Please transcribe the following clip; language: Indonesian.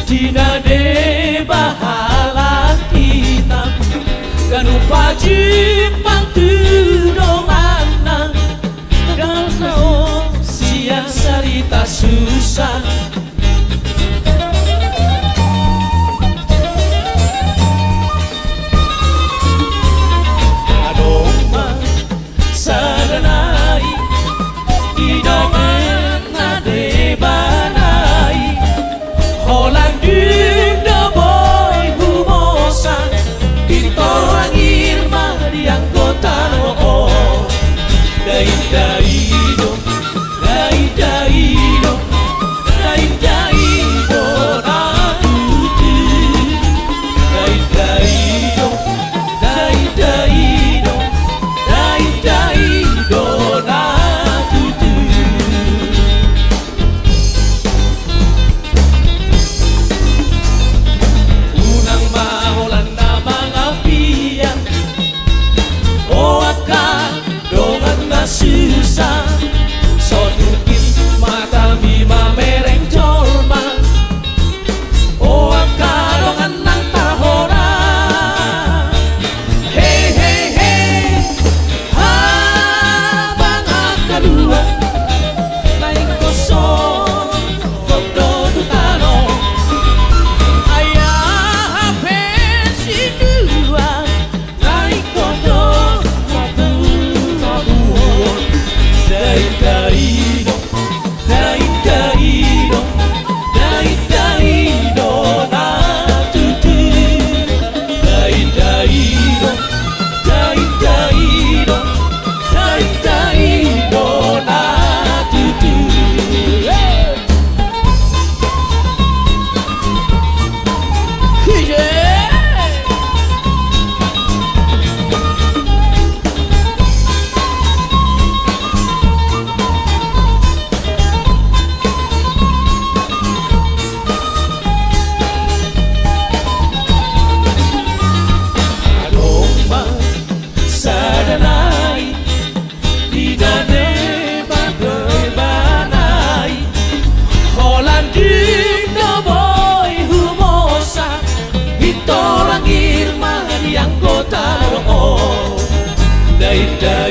Dina de bahala kita Kanu pajipang tudong anak Tegal sao siang sarita susah Adoma sadanai Idongan ade banai Holang dinda boy humosa Pinto angir di anggota no Dai dai do Dai dai do Dai dai do na tutu Dai dai do Dai dai do Dai dai do na tutu Unang maulan na mga piyan O akan dongan na susah So tukis mata mi mamereng jorma O akan dongan ng tahora Hey hey hey Habang akadua May kosong Kodo tutano Ayah pensi dua Naik kodo Dai dai do Dai dai do Dai dai do na tutu Dai dai do Dai dai do Dai dai do na tutu Adoma sadanai Didane bagai banai Holan dinda boy humosa Ito langir madi anggota no Dai dai